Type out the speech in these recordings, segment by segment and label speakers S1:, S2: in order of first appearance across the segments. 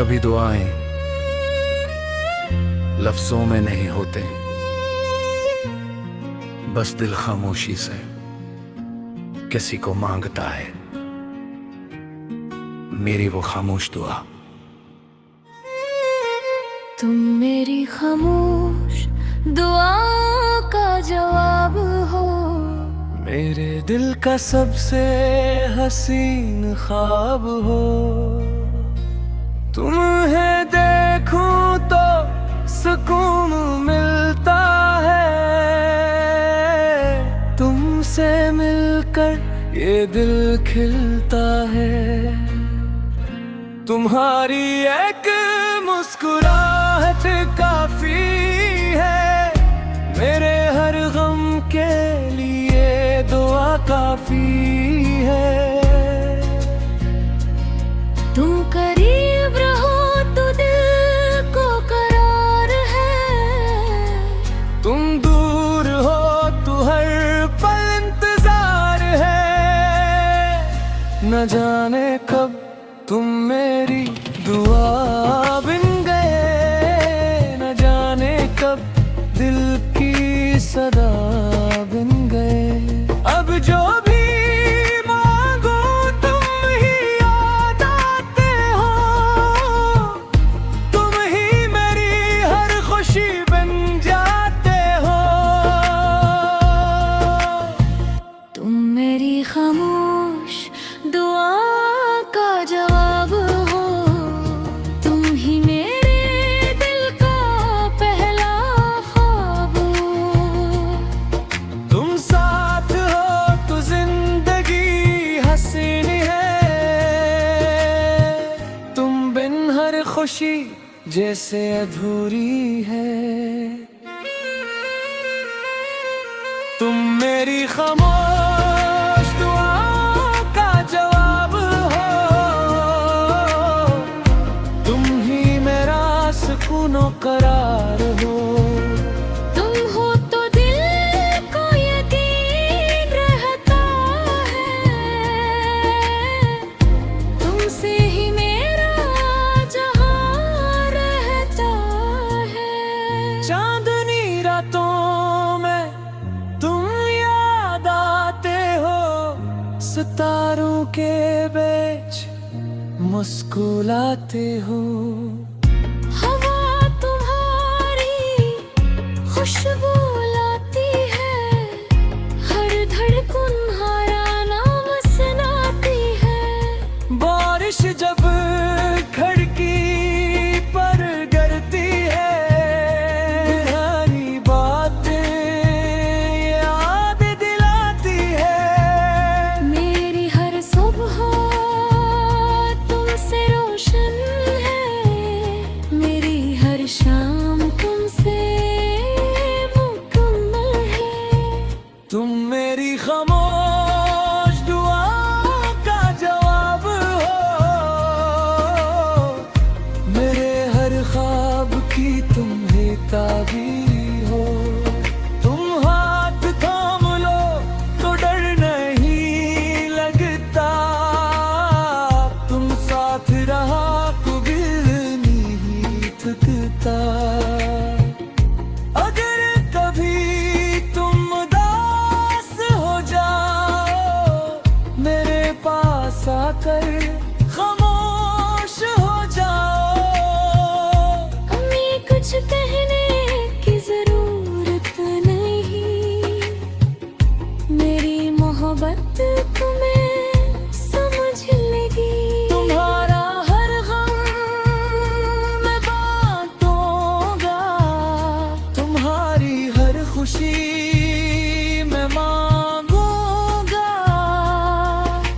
S1: कभी दुआएं लफ्जों में नहीं होते, बस दिल खामोशी से किसी को मांगता है मेरी वो खामोश दुआ।
S2: तुम मेरी खामोश दुआओं का जवाब हो,
S3: मेरे दिल का सबसे हसीन ख्वाब हो। तुम्हें देखूं तो सुकून मिलता है, तुमसे मिलकर ये दिल खिलता है। तुम्हारी एक मुस्कुराहट काफी है, मेरे हर गम के लिए दुआ काफी है।
S2: तुम करीब रहो तो दिल को करार है,
S3: तुम दूर हो तो हर पल इंतजार है। न जाने कब तुम मेरी दुआ बिन गए, न जाने कब दिल की सदा बिन गए। अब जो भी मांगो तुम ही याद आते हो, तुम ही मेरी हर खुशी बन जाते हो।
S2: तुम मेरी खामोश दुआ का जवाब हो, तुम ही मेरे दिल का पहला ख्वाब हो।
S3: तुम साथ हो तो जिंदगी हसीन है, तुम बिन हर खुशी जैसे अधूरी है। तुम मेरी खामोश दुआओं का जवाब हो, तुम ही मेरा सुकून और करार हो।
S2: तुम हो तो दिल को यकीन रहता है, तुमसे ही मेरा जहां रहता है।
S3: चांदनी रातों में तुम याद आते हो, सितारों के बीच मुस्कुराते हो।
S2: हवा तुम्हारी खुशबू लाती है, हर धड़कन हमारा नाम सुनाती है।
S3: बारिश जब खिड़की पर गिरती है, तुम्हारी बातें याद दिलाती है।
S2: मेरी हर सुबह तुमसे रोशन है, मेरी हर शाम तुमसे मुकम्मल है।
S3: तुम मेरी खामोश दुआओं का जवाब हो, मेरे हर ख्वाब की तुम ही ताबीर हो। तुम हाथ थाम लो तो डर नहीं लगता, तुम साथ रहा तो दिल नहीं थकता। अगर कभी तुम उदास हो जाओ, मेरे पास आकर खामोश हो जाओ।
S2: हमें कुछ कहने की जरूरत नहीं, मेरी मोहब्बत तुम्हें समझ लेगी।
S3: तुम्हारा हर गम मैं बांटूंगा, तुम्हारी हर खुशी मैं मांगूंगा।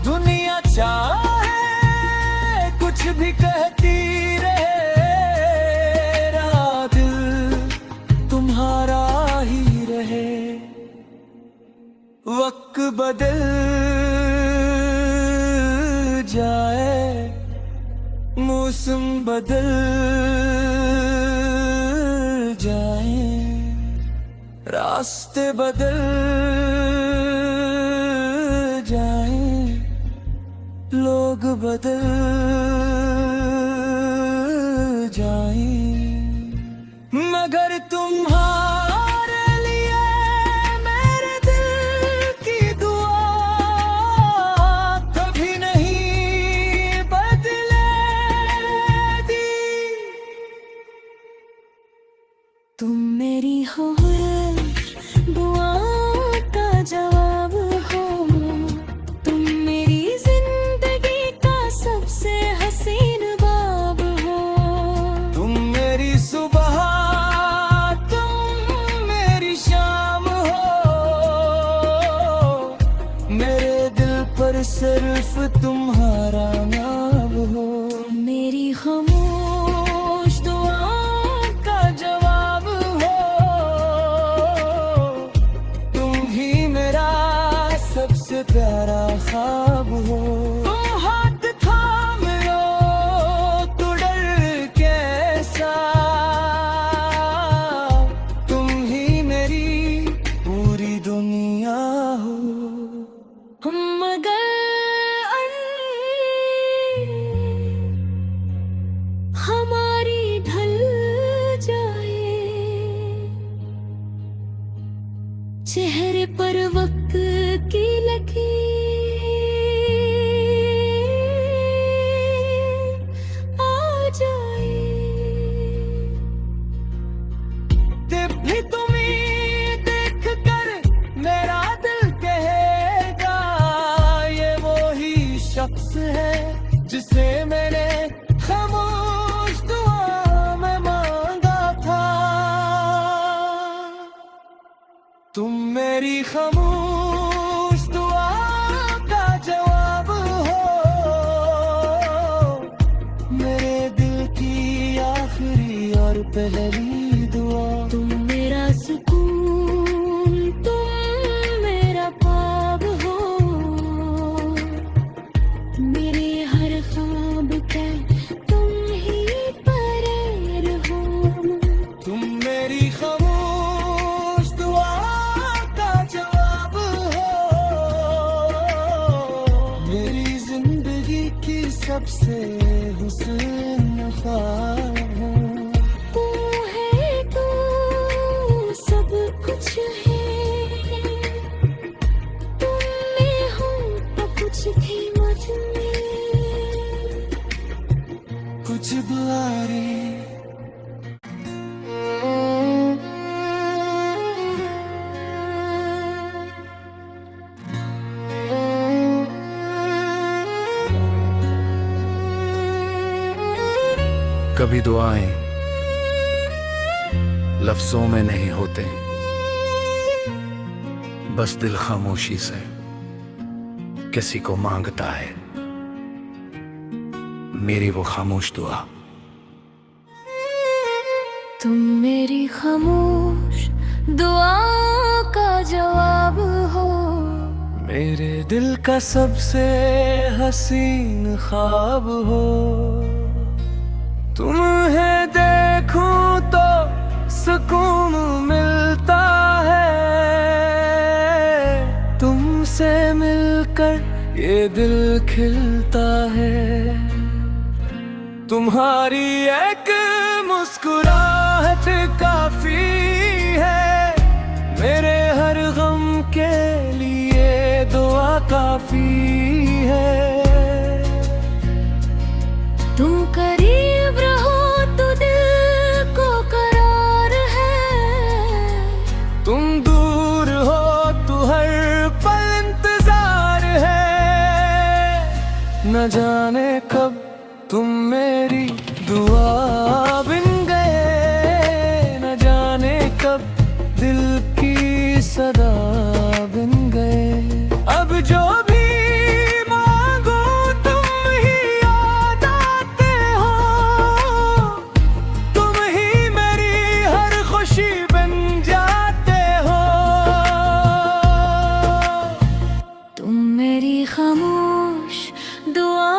S3: दुनिया चाहे कुछ भी कहती रहे, रहा दिल तुम्हारा ही रहे। वक्त बदल जाए, मौसम बदल जाए, रास्ते बदल जाए, लोग बदल आई, मगर तुम्हारे लिए मेरे दिल की दुआ कभी नहीं बदलेगी।
S2: तुम मेरी हो दुआओं का जवाब हो, तुम मेरी जिंदगी का सबसे हसीन बाब हो।
S3: तुम मेरी सुबह, तुम मेरी शाम हो, मेरे दिल पर सिर्फ तुम्हारा नाम हो।
S2: तुम मेरी खामोश दुआओं का जवाब हो,
S3: तुम ही मेरा सबसे प्यारा ख्वाब हो। तुम हाथ थाम लो तो डर कैसा, तुम ही मेरी पूरी दुनिया हो।
S2: हम मगर हमारी ढल जाए, चेहरे पर वक्त की लकीर आ जाए।
S3: जब भी तुम्हें देख कर मेरा दिल कहेगा, ये वो ही शख्स है जिसे मैंने खामोश दुआ में मांगा था। तुम मेरी खामोश दुआ का जवाब हो, मेरे दिल की आखिरी और पहली दुआ।
S2: तुम मेरा सुकून, तुम मेरा ख्वाब हो, मेरे हर ख्वाब का तुम ही परेर हो।
S3: तुम मेरी खामोश दुआ का जवाब हो, मेरी जिंदगी की सबसे हुस्न ख्वाब हो।
S2: तू है तू सब कुछ है, तुम में हूँ तो कुछ भी मुझ में।
S3: कुछ बुआरे
S1: कभी दुआएं लफ्जों में नहीं होते, बस दिल खामोशी से किसी को मांगता है, मेरी वो खामोश दुआ।
S2: तुम मेरी खामोश दुआओं का जवाब हो,
S3: मेरे दिल का सबसे हसीन ख्वाब हो। तुम्हें देखूं तो सुकून मिलता है, तुमसे मिलकर ये दिल खिलता है। तुम्हारी एक मुस्कुराहट काफी है, मेरे हर गम के लिए दुआ काफी है।
S2: तुम करीब रहो तो दिल को करार है,
S3: तुम दूर हो तो हर पल इंतजार है। न जाने कब तुम मेरी दुआ बिन गए, न जाने कब दिल की सदा बिन गए। अब जो भी मांगो तुम ही याद आते हो, तुम ही मेरी हर खुशी बन जाते हो।
S2: तुम मेरी खामोश दुआ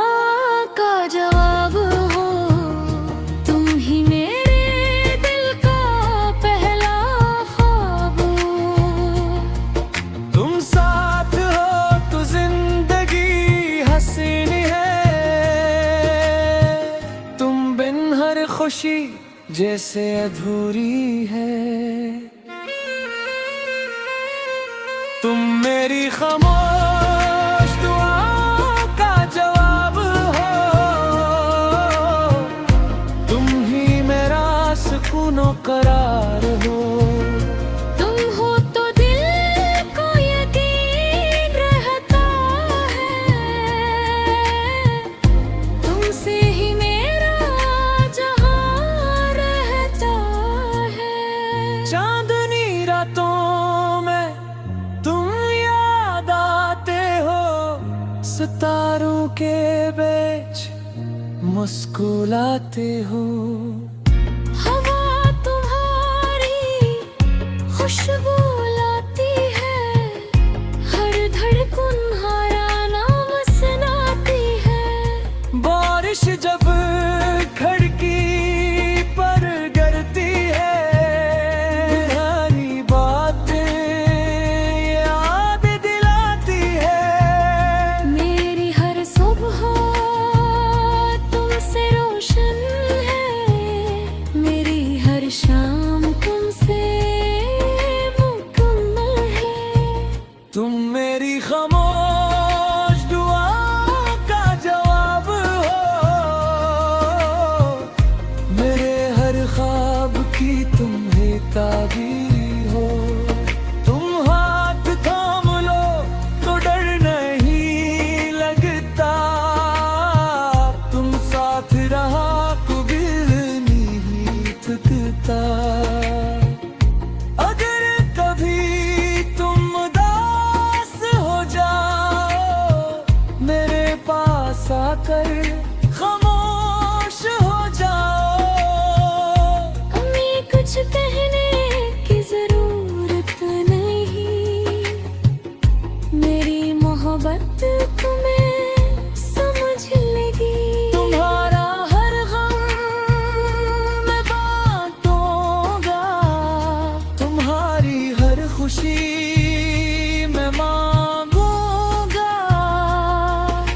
S3: जैसे अधूरी है। तुम मेरी खामोश दुआओं का जवाब हो, तुम ही मेरा सुकून और करार हो।
S2: तुम हो तो दिल को यकीन रहता है, तुमसे ही मेरा जहां रहता है।
S3: चांदनी रातों में तुम याद आते हो, सितारों के बीच मुस्कुराते हो।
S2: हवा तुम्हारी खुशबू लाती है, हर धड़कन हमारा नाम सुनाती है।
S3: बारिश जब खिड़की पर गिरती है, तुम्हारी बातें याद दिलाती है।
S2: मेरी हर सुबह तुमसे रोशन है, मेरी हर शाम तुमसे मुकम्मल है।
S3: तुम मेरी खामोश दुआओं का जवाब हो, मेरे हर ख्वाब की तुम ही ताबीर हो। तुम हाथ थाम लो तो डर नहीं लगता, तुम साथ रहा कभी नहीं थकता। अगर कभी तुम उदास हो जाओ, मेरे पास आकर खामोश हो जाओ।
S2: हमें कुछ कहने की जरूरत नहीं, मेरी मोहब्बत तुम्हें समझ लेगी।
S3: तुम्हारा हर गम मैं बांटूंगा, तुम्हारी हर खुशी मैं मांगूंगा।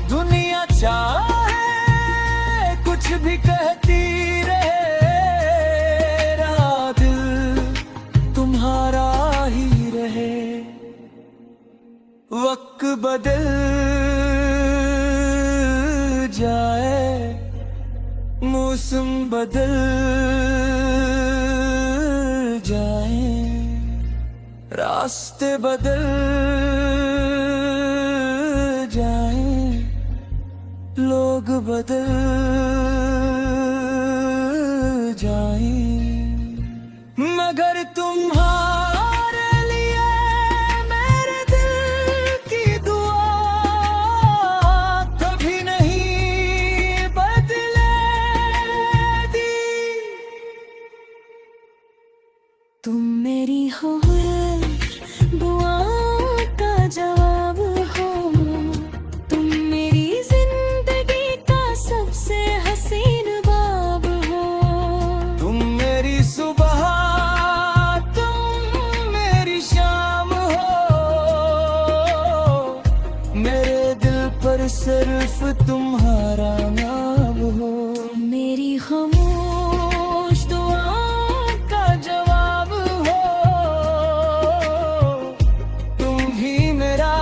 S3: दुनिया चाहे कुछ भी कहती रहे, रहा दिल तुम्हारा ही रहे। वक्त बदल जाए, मौसम बदल जाए, रास्ते बदल जाए, लोग बदल जाए, मगर तुम्हारे लिए मेरे दिल की दुआ कभी नहीं बदलेगी।
S2: तुम मेरी हर दुआओं का जवाब हो, तुम मेरी जिंदगी का सबसे हसीन बाब हो।
S3: तुम मेरी सुबह, तुम मेरी शाम हो, मेरे दिल पर सिर्फ तुम्हारा नाम हो।
S2: तुम मेरी खामोश
S3: दुआओं का जवाब हो, तुम ही मेरा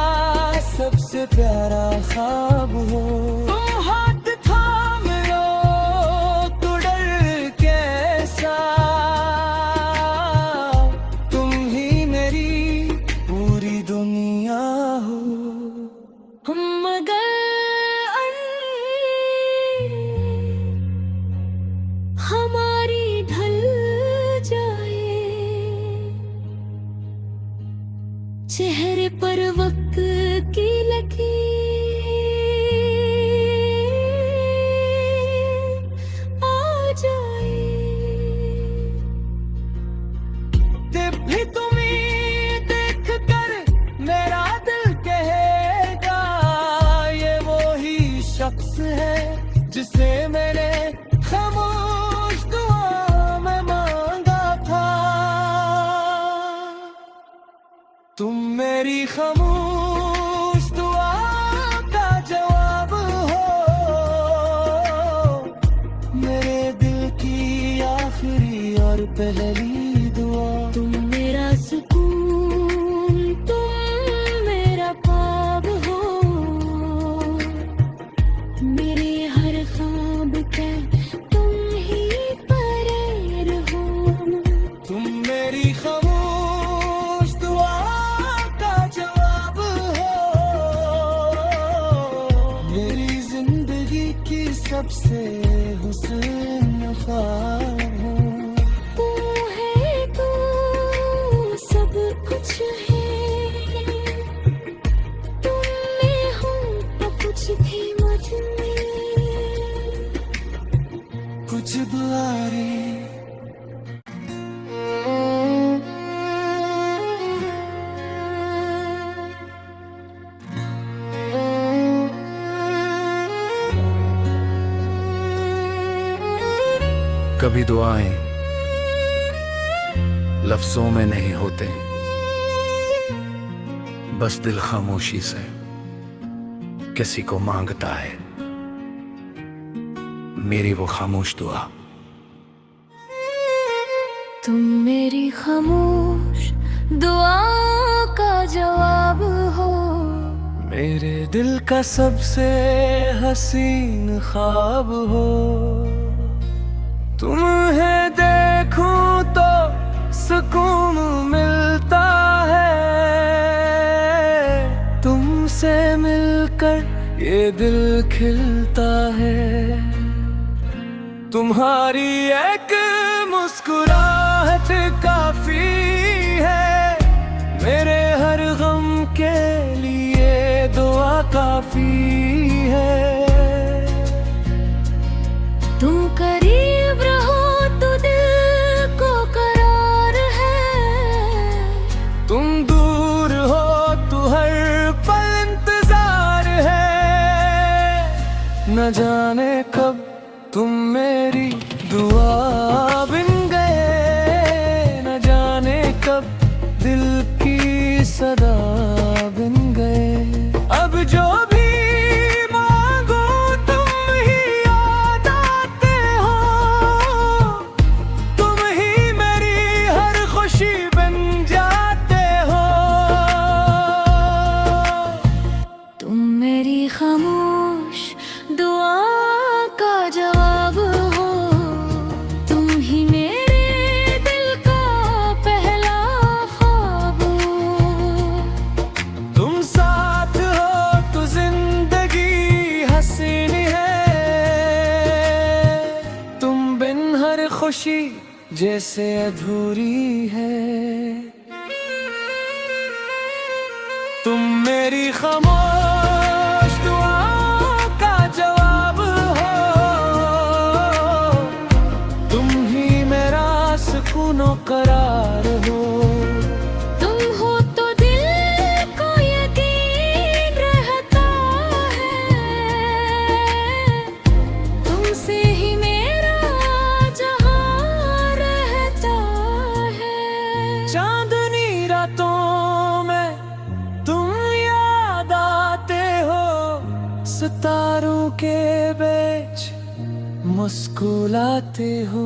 S3: सबसे प्यारा ख्वाब हो। तुम हाथ थाम लो तो डर कैसा, तुम ही मेरी पूरी दुनिया हो।
S2: हम मगर हमारी ढल जाए, चेहरे पर वक्त की लकीर आ जाए।
S3: जब भी तुम्हें देख कर मेरा दिल कहेगा, ये वो ही शख्स है जिसे मैंने खामोश दुआ में मांगा था। तुम मेरी खामोश दुआ का जवाब हो, मेरे दिल की आखिरी आखिरी और पहली दुआ।
S2: तुम मेरा सुकून, तुम मेरा ख्वाब हो, मेरे हर ख्वाब का तुम ही परेर हो।
S3: तुम मेरी खामोश दुआ का जवाब हो, मेरी जिंदगी की सबसे हुस्न ख्वाब हो।
S2: तू है तू, सब कुछ है, तुम में हूँ तो कुछ भी मुझ में।
S3: कुछ दुआरे
S1: कभी दुआएं लफ्जों में नहीं होते, बस दिल खामोशी से किसी को मांगता है, मेरी वो खामोश दुआ।
S2: तुम मेरी खामोश दुआ का जवाब हो,
S3: मेरे दिल का सबसे हसीन ख्वाब हो। तुम्हें देखूं तो सुकून मिलता है, तुमसे मिलकर ये दिल खिलता है। तुम्हारी एक मुस्कुराहट काफी है, मेरे हर गम के लिए दुआ काफी है।
S2: तुम करीब रहो तो दिल को करार है,
S3: तुम दूर हो तो हर पल इंतजार है। न जाने कब तुम मेरी दुआ बिन गए, न जाने कब दिल की सदा बिन गए। अब जो भी मांगो तुम ही याद आते हो, तुम ही मेरी हर खुशी बन जाते हो।
S2: तुम मेरी खामोश दुआ का जवाब हो, तुम ही मेरे दिल का पहला ख्वाब हो।
S3: तुम साथ हो तो जिंदगी हसीन है, तुम बिन हर खुशी जैसे अधूरी है। तुम मेरी खामोश दुआ का जवाब हो, तुम ही मेरा सुकून और करार हो।
S2: तुम हो तो दिल को यकीन रहता है, तुमसे ही मेरा जहां रहता है।
S3: चांदनी रातों में तुम याद आते हो, सितारों के बीच मुस्कुराते हो।